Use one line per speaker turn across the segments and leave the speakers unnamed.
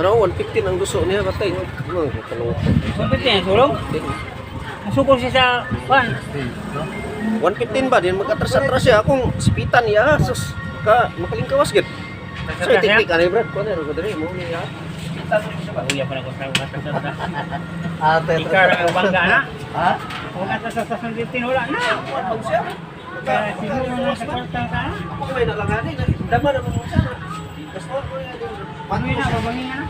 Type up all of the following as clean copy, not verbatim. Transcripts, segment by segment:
Pero 115 ang gusto niya batay. Ano ko tanong.
115 sulong? Masukol siya sa pan.
115 ba din mag-atras-atras siya akong sipitan niya sus ka makalingkawas gid. So teknik ani brad ko na ro diri mo niya.
Uya pa na ko sa mga
Ate.
Ikaw ang bangga na.
Ha?
Kung nasa sa 115 wala na.
Pag siya
Kaya siguro na sa kwartang ka na.
ako may nalangani dama na mo siya. Basta ko niya din.
Panoy na, babangin na.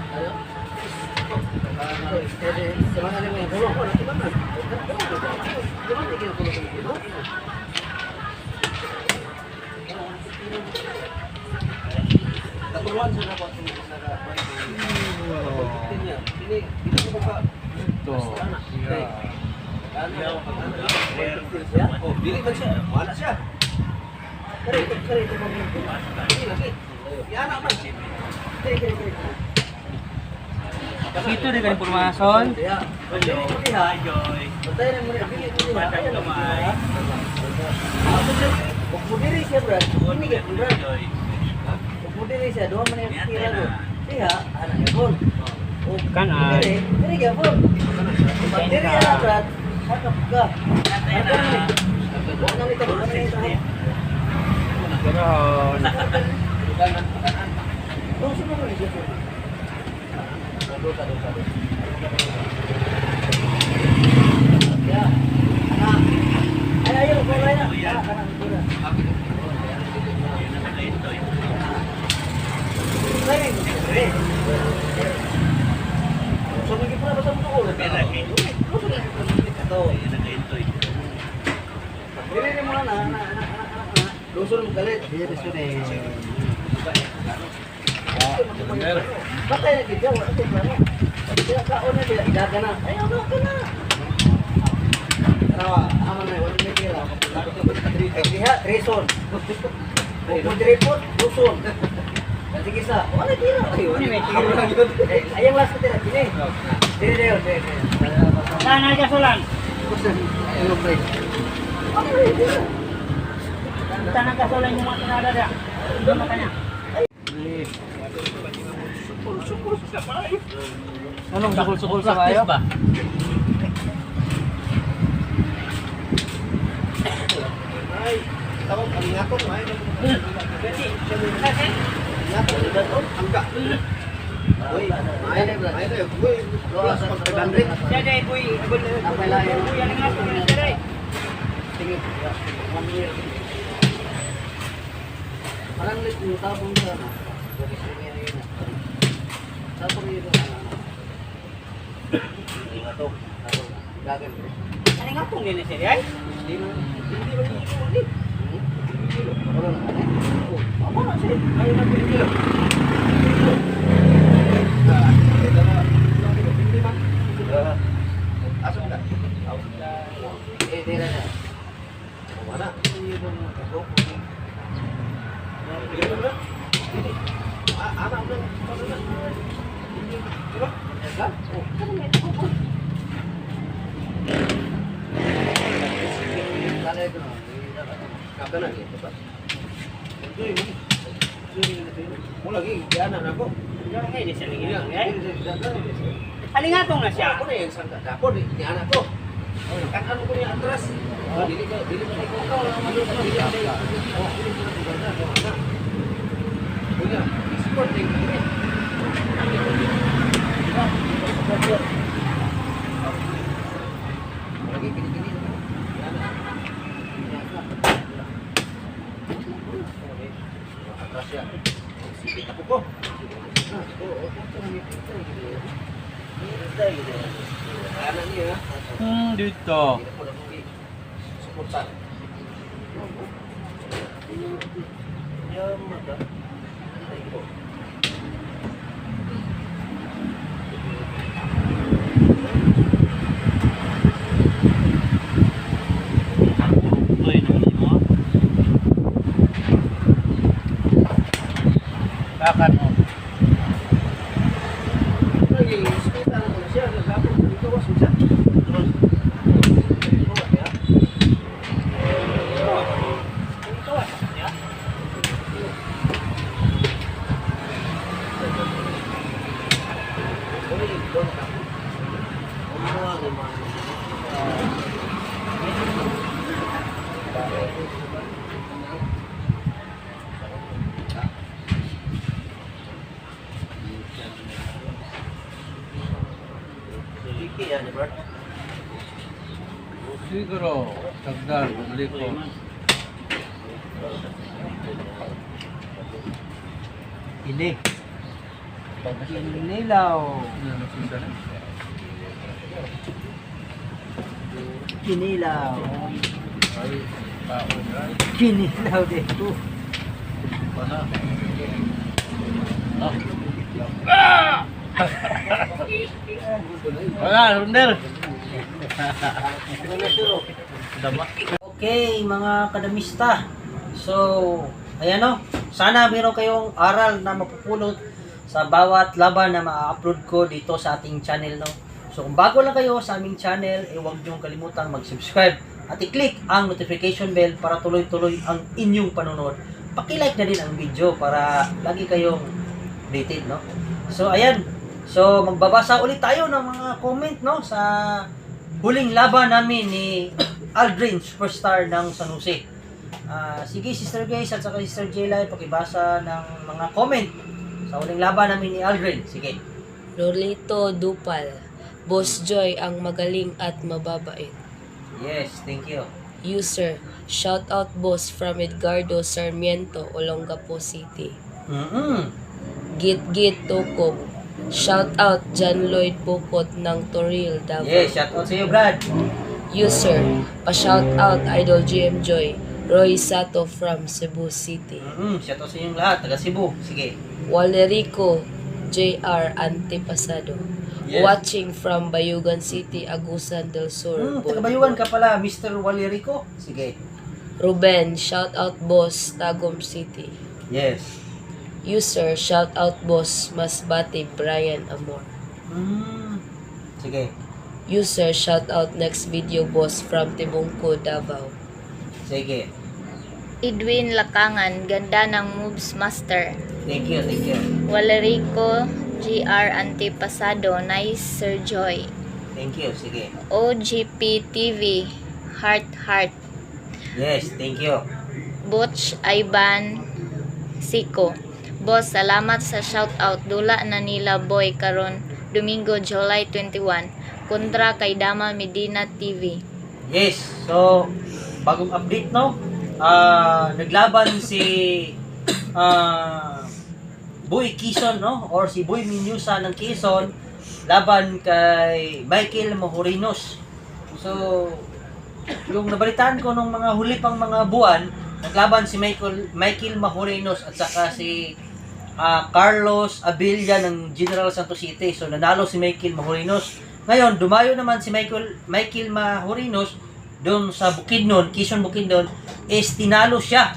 Dili man siya, wala siya. Kare. Yan naman.
Ito rin ka impormasyon.
Berdiri siya, Brad. Ini kan, Brad. Berdiri siya, doon man yung tira ko. Iya, anaknya pun.
Kan ay.
Ini kan pun. Berdiri ya, Brad. Cakep ka. Huwag nang ito, huwag nang ito.
Ganon.
Doon siya mo siya. Dosa. Ya. Ayo, mulai na. Kanan dulu. So, hindi pa ba sa mga ulo? Dili mo na. Dosa mo galit. Dili sini. Bakit na kita wala sa plano? Kaya kaon na bila idaga na. Ayaw ka na. Rawa, aman na wala na kila. Lihat reson. Report dusun. Sige sa. Wala kila. Ayang last tira kini. Dire.
Sana aja sulan.
Ayo play.
Sana ka sulan yung mga tinada dia. Doon makanya.
Anong sukul-sukul sa kayo?
Ba?
Ay, tawag kami nga to, may angka. Uy, may na, uy, lola sa pagkagandrik.
Siya day boy,
Apa lain?
boy yang nga po na siya day.
Tingin. Parang lit yung tabong sa na. Tabong yun na. Ito. Gagan.
Ano nga po din siya day?
Hindi mo ulit. Wala na. Ako na siya. Ayaw na pinili.
Asam ka?
Tira na.
Mana? Anak mo. Kapan lagi? Mo lagi gianan ako.
Yung nga di siya lingin. Halingatong na siya.
Ako na yung sangka dapor di anak ko. Kan ano ko ni atras. Dili ko ko lang malo sa dili. Punya, sport din kini. Lagi kini. Atras ya. Sipit ako ko. Kanan niya.
Dito.
Suportan. Ya, mata.
Bakit mo?
Lagi, sepita na siya. Gagapon, dito was siya.
siguro. Sagdan, bumili ko.
Ini. Kinilaw. Kinilaw.
Ay, taon na.
Kinilaw dito.
Pana. Wala, Runder. Dama.
Okay, mga kadamista. So, ayan o. Sana meron kayong aral na mapupulot sa bawat laban na ma-upload ko dito sa ating channel, no? So, kung bago lang kayo sa aming channel, huwag niyong kalimutang mag-subscribe at i-click ang notification bell para tuloy-tuloy ang inyong panonood. Paki-like na din ang video para lagi kayong updated, no? So, ayan. So, magbabasa ulit tayo ng mga comment, no? Sa huling laban namin ni Aldrin, superstar ng San Jose. Sige, Sister Grace at saka Sister Jelay, pakibasa ng mga comment sa huling laban namin ni Aldrin. Sige.
Lolito Dupal. Boss Joy ang magaling at mababait.
Yes, thank you.
User, shout out boss from Edgardo Sarmiento, Olongapo City. Git Tokob. Shout out John Lloyd Pupot ng Toril, Davao.
Yes, shout out sa iyo, Brad.
User, pa-shout out Idol GM Joy. Roy Sato from Cebu City.
Shout out sa inyong lahat, taga Cebu. Sige.
Walerico JR Antipasado.
Yes.
Watching from Bayugan City, Agusan del Sur.
Taga Bayuan ka pala, Mr. Walerico. Sige.
Ruben, shout out boss, Tagum City.
Yes.
User, shout out boss, Masbate, Brian Amor.
Sige.
User, shout out next video boss from Tibungko, Davao.
Sige.
Edwin Lakangan, ganda ng moves master.
Thank you, thank you.
Walerico GR Antipasado, nice Sir Joy.
Thank you, sige.
OGP TV, heart.
Yes, thank you.
Butch Ivan Siko. Boss, salamat sa shoutout. Dula na nila boy karon Domingo, July 21. Kontra kay Dama Medina TV.
Yes, so bagong update, no? Naglaban si Boy Quezon, no? Or si Boy Minyusa ng Quezon laban kay Michael Mahorinos. So, yung nabalitaan ko nung mga huli pang mga buwan, naglaban si Michael Mahorinos at saka si Carlos Abilia ng General Santos City. So, nanalo si Michael Mahorinos. Ngayon, dumayo naman si Michael Mahorinos doon sa Bukidnon, Quezon Bukidnon, is tinalo siya.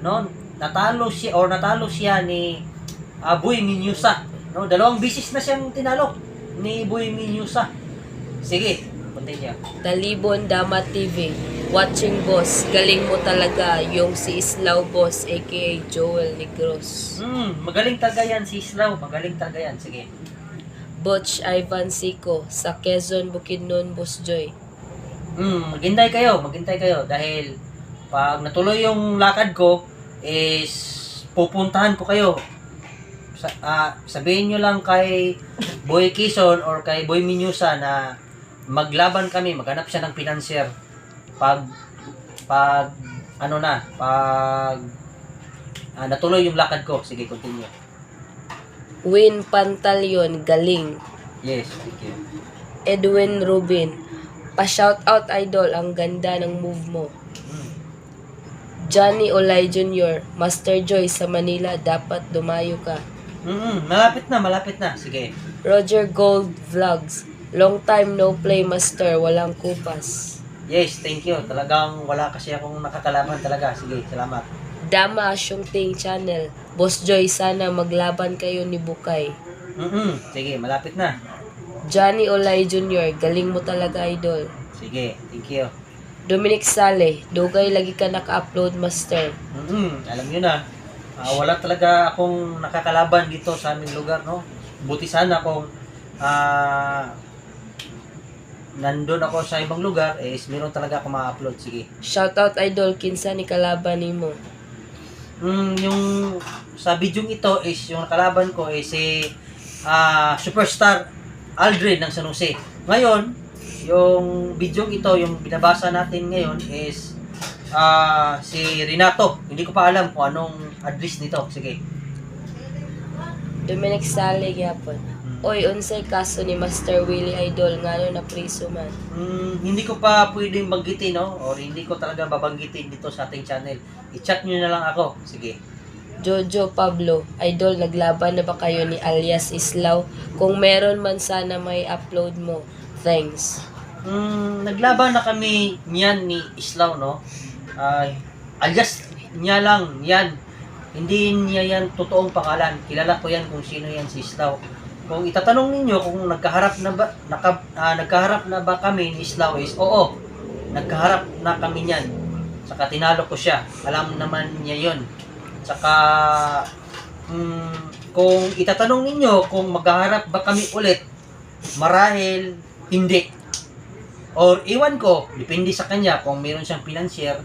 No? Natalo siya ni Boy Minyusa. No? 2 bisis na siyang tinalo ni Boy Minyusa. Sige, continue.
Talibon Dama TV. Watching boss, galing mo talaga yung si Islaw boss aka Joel Negros.
Magaling talaga yan si Islaw. Magaling talaga yan. Sige.
Butch Ivan Siko sa Quezon, Bukidnon, Boss Joy.
Maghintay kayo dahil pag natuloy yung lakad ko is pupuntahan ko kayo. Sabihin nyo lang kay Boy Quezon or kay Boy Minyusa na maglaban kami, maghanap siya ng financier pag natuloy yung lakad ko. Sige, continue.
Win Pantalion, galing.
Yes, thank you.
Edwin Rubin, pa-shoutout idol, ang ganda ng move mo. Johnny Olay Jr., Master Joy sa Manila, dapat dumayo ka.
Malapit na. Sige.
Roger Gold Vlogs, long time no play master, walang kupas.
Yes, thank you. Talagang wala kasi akong nakakalaban talaga. Sige, salamat.
Dama Asyong Ting Channel, Boss Joy, sana maglaban kayo ni Bukay.
Sige, malapit na.
Johnny Olay Jr., galing mo talaga idol.
Sige, thank you.
Dominic Sale, dugay lagi ka naka-upload master.
Alam nyo na, wala talaga akong nakakalaban dito sa aming lugar, no? Buti sana kung nandun ako sa ibang lugar, is meron talaga ako ma-upload. Sige.
Shoutout idol, kinsa ni kalaban nimo?
Yung sa video ito is yung nakalaban ko is si superstar Aldrin ng San Jose. Ngayon, yung video ito, yung binabasa natin ngayon is si Renato. Hindi ko pa alam kung anong address nito. Sige.
Dominic Sally gyapon. Oy, unsay kaso ni Master Willie Idol ngano na priso man?
Hindi ko pa pwedeng banggitin, no? Or hindi ko talaga babanggitin dito sa ating channel. I-chat nyo na lang ako. Sige.
Jojo Pablo, Idol, naglaban na ba kayo ni alias Islaw? Kung meron man sana may upload mo. Thanks.
Naglaban na kami niyan ni Islaw, no? Alias niya lang, yan. Hindi niya yan totoong pangalan. Kilala ko yan kung sino yan si Islaw. Kung itatanong ninyo kung nagkaharap na ba kami ni Islaw is, oo, nagkaharap na kami niyan. Saka tinalo ko siya. Alam naman niya yun. Saka, kung itatanong ninyo kung maghaharap ba kami ulit, marahil hindi. Or iwan ko, depende sa kanya kung meron siyang financier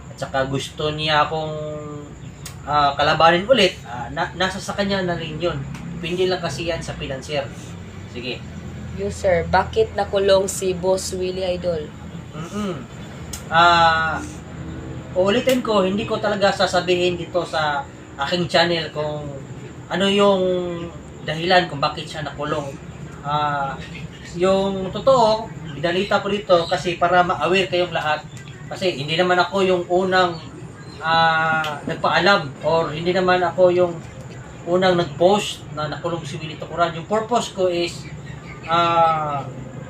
at saka gusto niya akong kalabanin ulit, nasa sa kanya na rin yun. Depende lang kasi yan sa financier. Sige.
User, bakit nakulong si Boss Willie Idol?
Uulitin ko, hindi ko talaga sasabihin dito sa aking channel kung ano yung dahilan kung bakit siya nakulong. Yung totoo, binalita ko dito kasi para ma-aware kayong lahat. Kasi hindi naman ako yung unang nagpaalam or hindi naman ako yung unang nag-post na nakulong si Willie Tukuran. Yung purpose ko is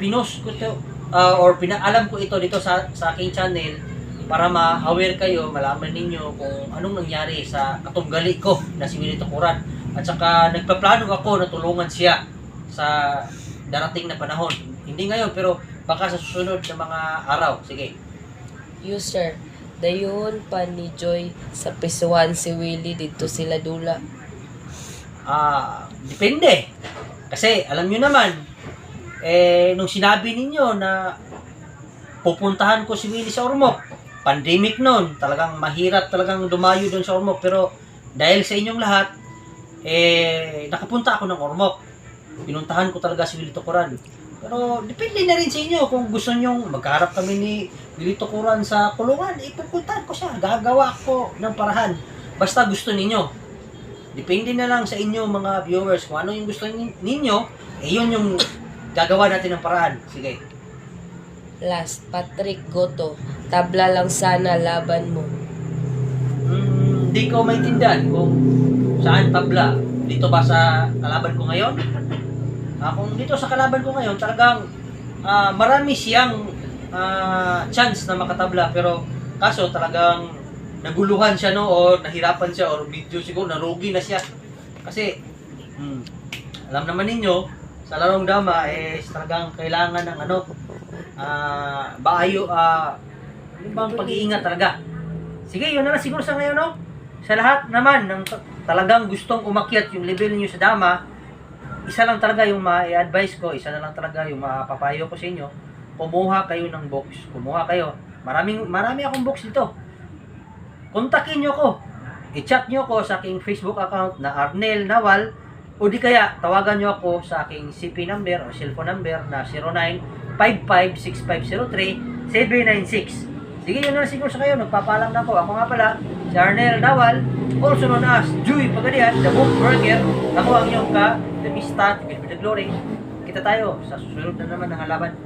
pinost ko to or pinaalam ko ito dito sa aking channel para ma-aware kayo, malaman ninyo kung anong nangyari sa katunggali ko na si Willie Tukuran. At saka nagpaplano ako na tulungan siya sa darating na panahon. Hindi ngayon pero baka sa susunod na mga araw. Sige.
User, dayon pa ni Joy sa pisuan si Willie dito sila dula.
Depende. Kasi alam nyo naman, nung sinabi ninyo na pupuntahan ko si Willie sa Ormoc, pandemic noon, talagang mahirap talagang dumayo doon sa Ormoc. Pero dahil sa inyong lahat, nakapunta ako ng Ormoc. Pinuntahan ko talaga si Willie Tukuran. Pero depende na rin sa inyo kung gusto nyong magkaharap kami ni Willie Tukuran sa kulungan, ipupuntahan ko siya. Gagawa ko ng parahan. Basta gusto ninyo. Depende na lang sa inyo mga viewers kung ano yung gusto ninyo, yun yung gagawa natin ng paraan. Sige.
Last, Patrick Goto, tabla lang sana laban mo.
Hindi ko maintindihan kung saan tabla. Dito ba sa kalaban ko ngayon? Kung dito sa kalaban ko ngayon, talagang marami siyang chance na makatabla. Pero kaso talagang naguluhan siya, no, or nahirapan siya, or video siguro narugi na siya. Kasi alam naman ninyo, sa larong dama talagang kailangan ng bang pag-iingat talaga. Sige, yun na lang siguro sa ngayon, no. Sa lahat naman ng talagang gustong umakyat yung level niyo sa dama, isa lang talaga yung ma-advise ko, isa na lang talaga yung mapapayo ko sa inyo. Kumuha kayo ng box. Kumuha kayo. Marami akong box dito. Kontakin nyo ko. I-chat nyo ko sa aking Facebook account na Arnel Nawal, o di kaya tawagan nyo ako sa aking CP number o cellphone number na 0955-6503-796. Sige, yun na siguro sa kayo. Nagpapaalam na ako. Ako nga pala, si Arnel Nawal, also known as Joy Pagadian, the Book Burger. Ako ang iyong the Mista, the Glory. Kita tayo sa susunod na naman ng halaban.